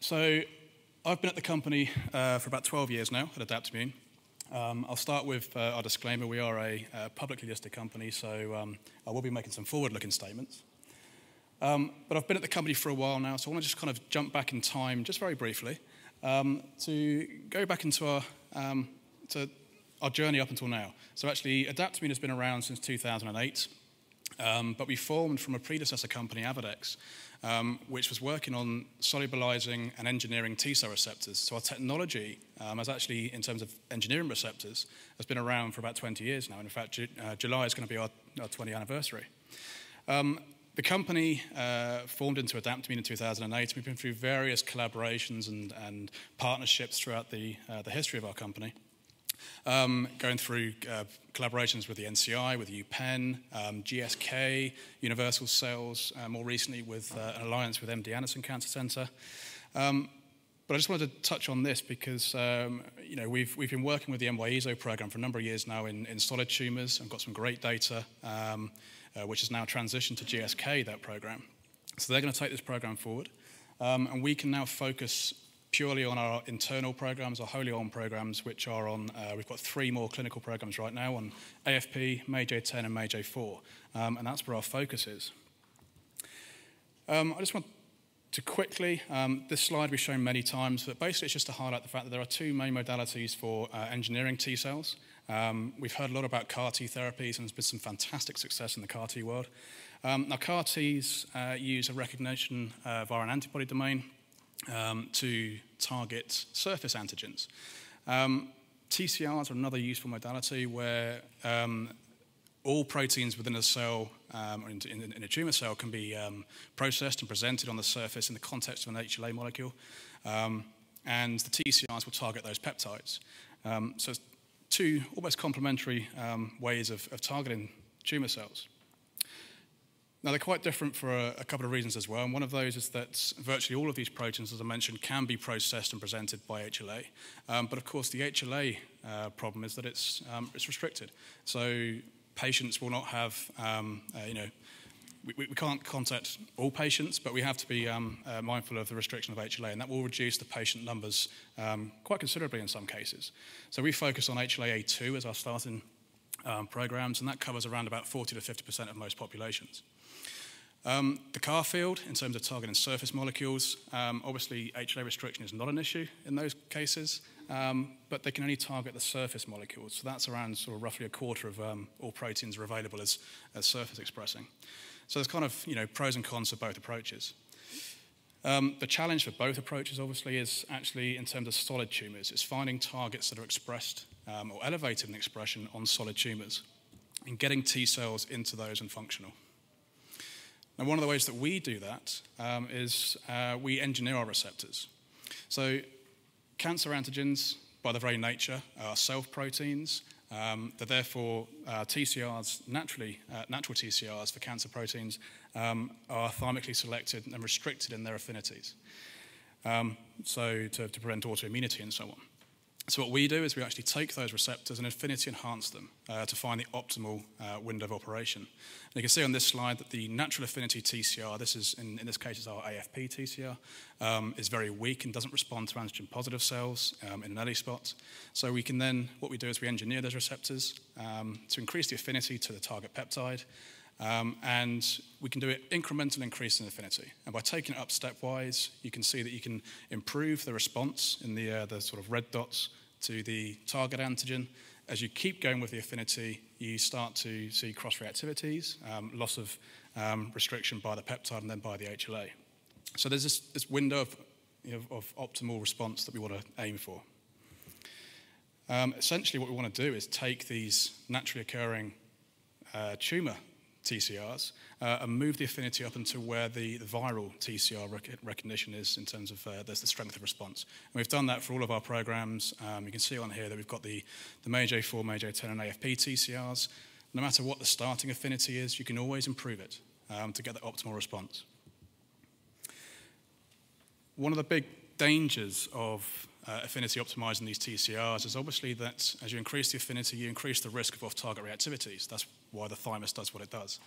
So I've been at the company for about 12 years now at Adaptimmune. I'll start with our disclaimer. We are a publicly listed company, so I will be making some forward-looking statements. But I've been at the company for a while now, so I want to just kind of jump back in time, just very briefly, to go back into our journey up until now. So actually, Adaptimmune has been around since 2008, but we formed from a predecessor company, Avadex, which was working on solubilizing and engineering T-cell receptors. So our technology, has actually, in terms of engineering receptors, has been around for about 20 years now. And in fact, July is going to be our 20th anniversary. The company formed into Adaptimmune in 2008. We've been through various collaborations and partnerships throughout the history of our company. Going through collaborations with the NCI, with UPenn, GSK, Universal Cells, more recently with an alliance with MD Anderson Cancer Center. But I just wanted to touch on this because we've been working with the NY-ESO program for a number of years now in solid tumors and got some great data, which has now transitioned to GSK, that program. So they're going to take this program forward, and we can now focus purely on our internal programs, our wholly owned programs, which are on, we've got 3 more clinical programs right now on AFP, MAGE-A10 and MAGE-A4, and that's where our focus is. I just want to quickly, this slide we've shown many times, but basically it's just to highlight the fact that there are 2 main modalities for engineering T cells. We've heard a lot about CAR T therapies, and there's been some fantastic success in the CAR T world. Now CAR Ts use a recognition via an antibody domain to target surface antigens. TCRs are another useful modality where all proteins within a cell, in a tumor cell, can be processed and presented on the surface in the context of an HLA molecule. And the TCRs will target those peptides. So it's 2 almost complementary ways of targeting tumor cells. Now, they're quite different for a couple of reasons as well, and one of those is that virtually all of these proteins, as I mentioned, can be processed and presented by HLA. But of course, the HLA problem is that it's restricted. So patients will not have, we can't contact all patients, but we have to be mindful of the restriction of HLA, and that will reduce the patient numbers quite considerably in some cases. So we focus on HLA-A2 as our starting programs, and that covers around about 40 to 50% of most populations. The CAR field, in terms of targeting surface molecules, obviously HLA restriction is not an issue in those cases, but they can only target the surface molecules. So that's around sort of roughly a quarter of all proteins are available as surface expressing. So there's kind of pros and cons for both approaches. The challenge for both approaches, obviously, is actually in terms of solid tumors. It's finding targets that are expressed or elevated in expression on solid tumors and getting T cells into those and functional. And one of the ways that we do that is we engineer our receptors. So cancer antigens, by their very nature, are self-proteins. They're therefore TCRs, natural TCRs for cancer proteins, are thymically selected and restricted in their affinities, so to prevent autoimmunity and so on. So what we do is we actually take those receptors and affinity enhance them to find the optimal window of operation. And you can see on this slide that the natural affinity TCR, this is in this case is our AFP TCR, is very weak and doesn't respond to antigen-positive cells in an early spot. So we can then, what we do is we engineer those receptors to increase the affinity to the target peptide, and we can do it incremental increase in affinity. And by taking it up stepwise, you can see that you can improve the response in the sort of red dots to the target antigen. As you keep going with the affinity, you start to see cross-reactivities, loss of restriction by the peptide and then by the HLA. So there's this window of optimal response that we want to aim for. Essentially, what we want to do is take these naturally occurring tumor TCRs and move the affinity up into where the viral TCR recognition is in terms of there's the strength of response. And we've done that for all of our programs. You can see on here that we've got the MAGE-A4, MAGE-A10 and AFP TCRs. No matter what the starting affinity is, you can always improve it to get the optimal response. One of the big dangers of affinity optimizing these TCRs is obviously that as you increase the affinity, you increase the risk of off-target reactivities. That's why the thymus does what it does.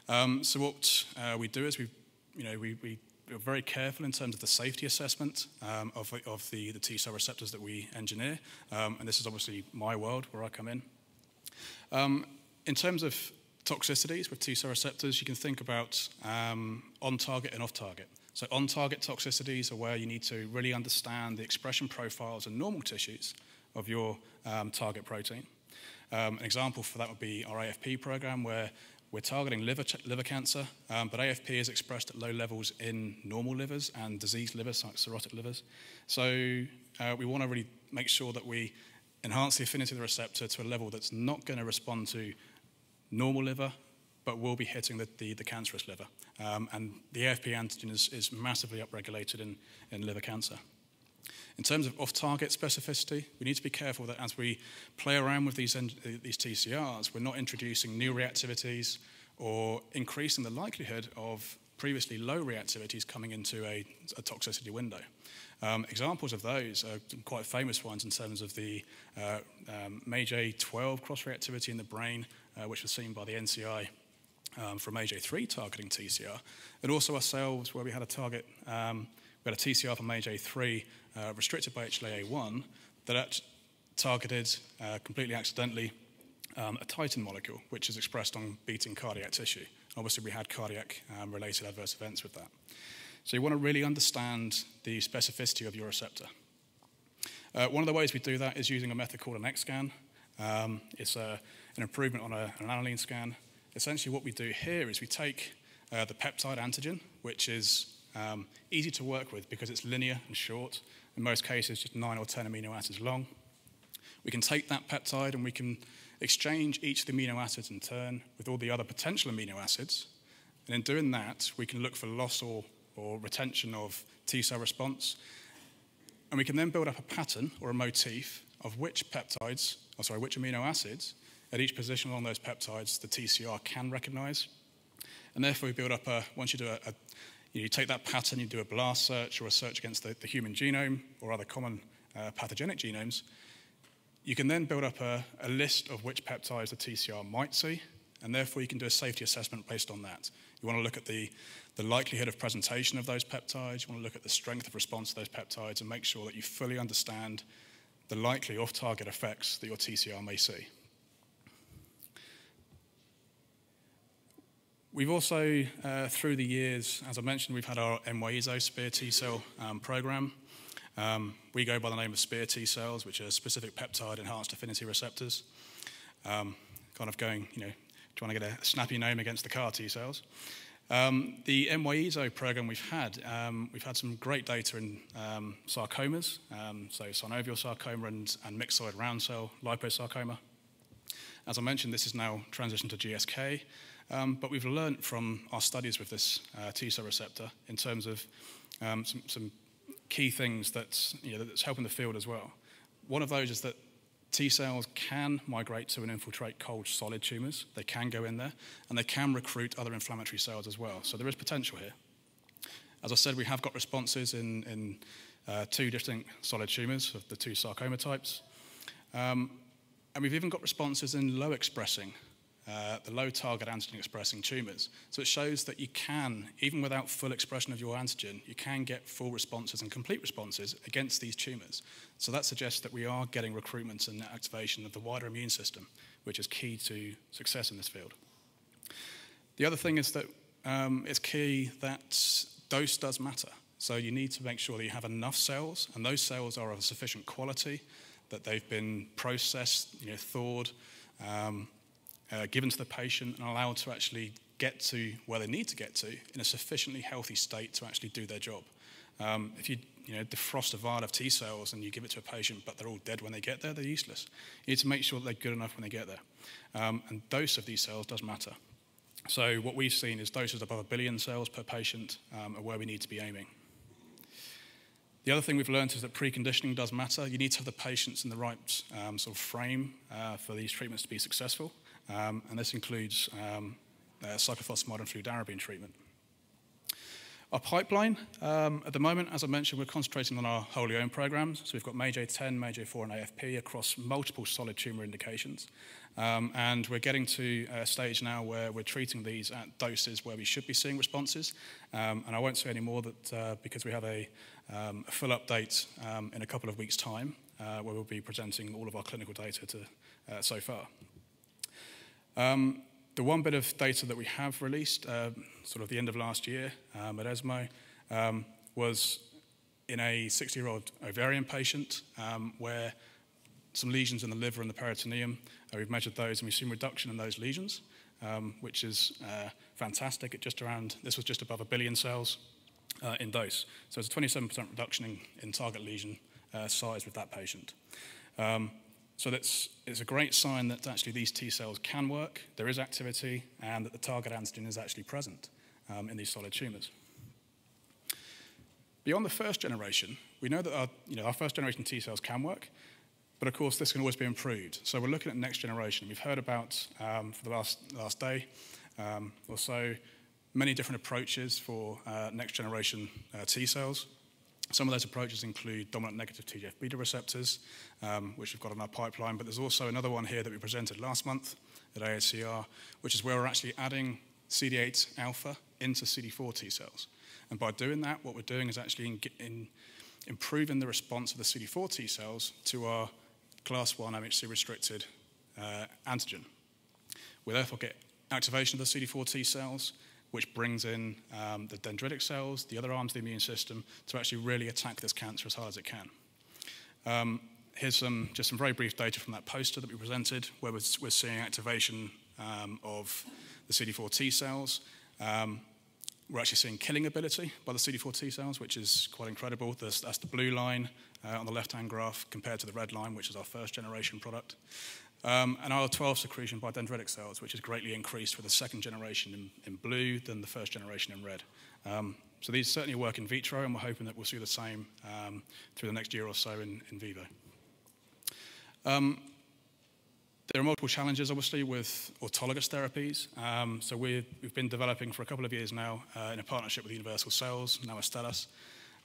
So what we do is we we're very careful in terms of the safety assessment of the T-cell receptors that we engineer. And this is obviously my world where I come in. In terms of toxicities with T-cell receptors, you can think about on-target and off-target. So on-target toxicities are where you need to really understand the expression profiles in normal tissues of your target protein. An example for that would be our AFP program, where we're targeting liver cancer, but AFP is expressed at low levels in normal livers and diseased livers, like cirrhotic livers. So we want to really make sure that we enhance the affinity of the receptor to a level that's not going to respond to normal liver, but will be hitting the cancerous liver. And the AFP antigen is massively upregulated in liver cancer. In terms of off-target specificity, we need to be careful that as we play around with these TCRs, we're not introducing new reactivities or increasing the likelihood of previously low reactivities coming into a toxicity window. Examples of those are quite famous ones in terms of the MAGE-A12 cross-reactivity in the brain, which was seen by the NCI from MAGE-A3 targeting TCR, and also ourselves where we had a target, we had a TCR for MAGE-A3 restricted by HLA-A1 that targeted completely accidentally a titin molecule, which is expressed on beating cardiac tissue. Obviously, we had cardiac-related adverse events with that. So you want to really understand the specificity of your receptor. One of the ways we do that is using a method called an X-scan. It's an improvement on an aniline scan. Essentially, what we do here is we take the peptide antigen, which is easy to work with because it's linear and short. In most cases, just 9 or 10 amino acids long. We can take that peptide and we can exchange each of the amino acids in turn with all the other potential amino acids. And in doing that, we can look for loss or retention of T-cell response. And we can then build up a pattern or a motif of which amino acids at each position along those peptides the TCR can recognize. And therefore, we build up once you do you take that pattern, you do a blast search or a search against the human genome or other common pathogenic genomes, you can then build up a list of which peptides the TCR might see, and therefore you can do a safety assessment based on that. You want to look at the likelihood of presentation of those peptides, you want to look at the strength of response to those peptides and make sure that you fully understand the likely off-target effects that your TCR may see. We've also, through the years, as I mentioned, we've had our NY-ESO SPEAR T-cell program. We go by the name of SPEAR T-cells, which are specific peptide enhanced affinity receptors. Kind of going, trying to get a snappy name against the CAR T-cells. The NY-ESO program we've had some great data in sarcomas, so synovial sarcoma and myxoid round cell liposarcoma. As I mentioned, this is now transitioned to GSK. But we've learned from our studies with this T-cell receptor in terms of some key things that's helping the field as well. One of those is that T-cells can migrate to and infiltrate cold solid tumors. They can go in there, and they can recruit other inflammatory cells as well. So there is potential here. As I said, we have got responses in 2 distinct solid tumors of the 2 sarcoma types. And we've even got responses in low expressing the low target antigen expressing tumors. So it shows that you can, even without full expression of your antigen, you can get full responses and complete responses against these tumors. So that suggests that we are getting recruitment and activation of the wider immune system, which is key to success in this field. The other thing is that it's key that dose does matter. So you need to make sure that you have enough cells, and those cells are of sufficient quality, that they've been processed, thawed, given to the patient and allowed to actually get to where they need to get to in a sufficiently healthy state to actually do their job. If you defrost a vial of T cells and you give it to a patient but they're all dead when they get there, they're useless. You need to make sure that they're good enough when they get there. And dose of these cells does matter. So what we've seen is doses above 1 billion cells per patient are where we need to be aiming. The other thing we've learned is that preconditioning does matter. You need to have the patients in the right sort of frame for these treatments to be successful. And this includes cyclophosphamide and fludarabine treatment. Our pipeline, at the moment, as I mentioned, we're concentrating on our wholly owned programs. So we've got MAGE-A10, MAGE-A4, and AFP across multiple solid tumor indications. And we're getting to a stage now where we're treating these at doses where we should be seeing responses. And I won't say any more that because we have a full update in a couple of weeks' time, where we'll be presenting all of our clinical data so far. The one bit of data that we have released, sort of the end of last year at ESMO, was in a 60-year-old ovarian patient where some lesions in the liver and the peritoneum, we've measured those and we've seen reduction in those lesions, which is fantastic. This was just above 1 billion cells in dose. So it's a 27% reduction in target lesion size with that patient. So it's a great sign that actually these T cells can work, there is activity, and that the target antigen is actually present in these solid tumors. Beyond the first generation, we know that our first generation T cells can work, but of course this can always be improved. So we're looking at next generation. We've heard about, for the last day or so, many different approaches for next generation T cells. Some of those approaches include dominant negative TGF-beta receptors, which we've got in our pipeline, but there's also another one here that we presented last month at AACR, which is where we're actually adding CD8 alpha into CD4 T cells. And by doing that, what we're doing is actually improving the response of the CD4 T cells to our class 1 MHC-restricted antigen. We therefore get activation of the CD4 T cells, which brings in the dendritic cells, the other arms of the immune system, to actually really attack this cancer as hard as it can. Here's just some very brief data from that poster that we presented, where we're seeing activation of the CD4 T cells. We're actually seeing killing ability by the CD4 T cells, which is quite incredible. That's the blue line on the left-hand graph compared to the red line, which is our first generation product. And IL-12 secretion by dendritic cells, which is greatly increased with the second generation in blue than the first generation in red. So these certainly work in vitro, and we're hoping that we'll see the same through the next year or so in vivo. There are multiple challenges, obviously, with autologous therapies. So we've been developing for a couple of years now in a partnership with Universal Cells, now Astellas,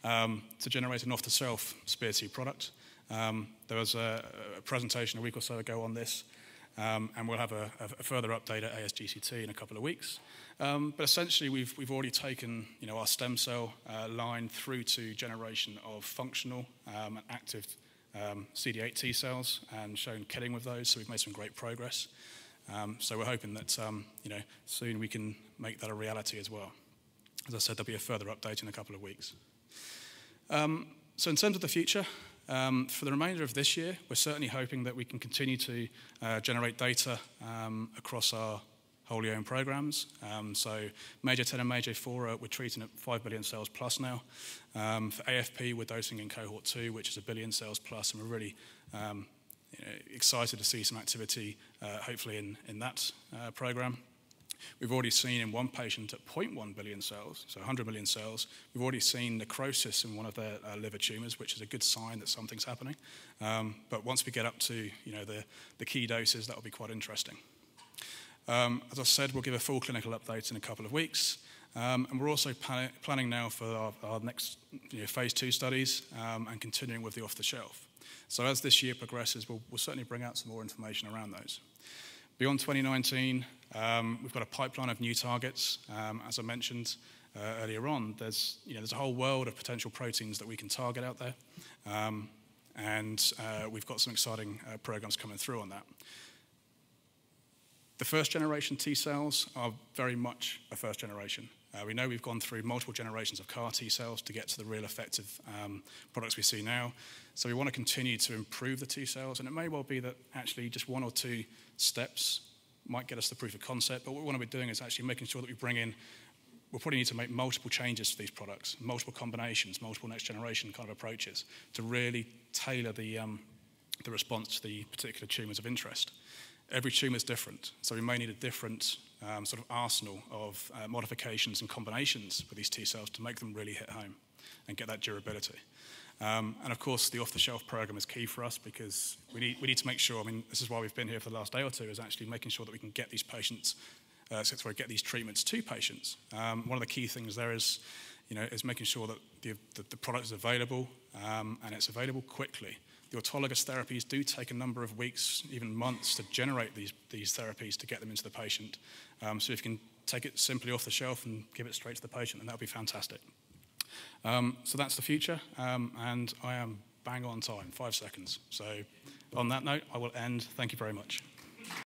to generate an off-the-shelf SPEAR-T product. There was a presentation a week or so ago on this, and we'll have a further update at ASGCT in a couple of weeks. But essentially, we've already taken our stem cell line through to generation of functional and active CD8 T cells and shown killing with those. So we've made some great progress. So we're hoping that soon we can make that a reality as well. As I said, there'll be a further update in a couple of weeks. So in terms of the future, for the remainder of this year, we're certainly hoping that we can continue to generate data across our wholly owned programs. So MAGE-A10 and MAGE-A4, we're treating at 5 billion cells plus now. For AFP, we're dosing in cohort 2, which is 1 billion cells plus, and we're really excited to see some activity, hopefully, in that program. We've already seen in one patient at 0.1 billion cells, so 100 million cells, we've already seen necrosis in one of their liver tumors, which is a good sign that something's happening. But once we get up to the key doses, that will be quite interesting. As I said, we'll give a full clinical update in a couple of weeks. And we're also planning now for our next phase 2 studies and continuing with the off-the-shelf. So as this year progresses, we'll certainly bring out some more information around those. Beyond 2019, we've got a pipeline of new targets. As I mentioned earlier on, there's a whole world of potential proteins that we can target out there. And we've got some exciting programs coming through on that. The first generation T cells are very much a first generation. We know we've gone through multiple generations of CAR T cells to get to the real effective products we see now. So we want to continue to improve the T cells, and it may well be that actually just 1 or 2 steps might get us the proof of concept, but what we want to be doing is actually making sure that we'll probably need to make multiple changes to these products, multiple combinations, multiple next generation kind of approaches to really tailor the response to the particular tumors of interest. Every tumor is different, so we may need a different sort of arsenal of modifications and combinations for these T cells to make them really hit home and get that durability. And of course, the off-the-shelf program is key for us because we need to make sure, this is why we've been here for the last day or two, is actually making sure that we can get these patients, get these treatments to patients. One of the key things there is, is making sure that the product is available and it's available quickly. The autologous therapies do take a number of weeks, even months, to generate these therapies to get them into the patient. So if you can take it simply off the shelf and give it straight to the patient, then that would be fantastic. So that's the future, and I am bang on time, 5 seconds. So on that note, I will end. Thank you very much.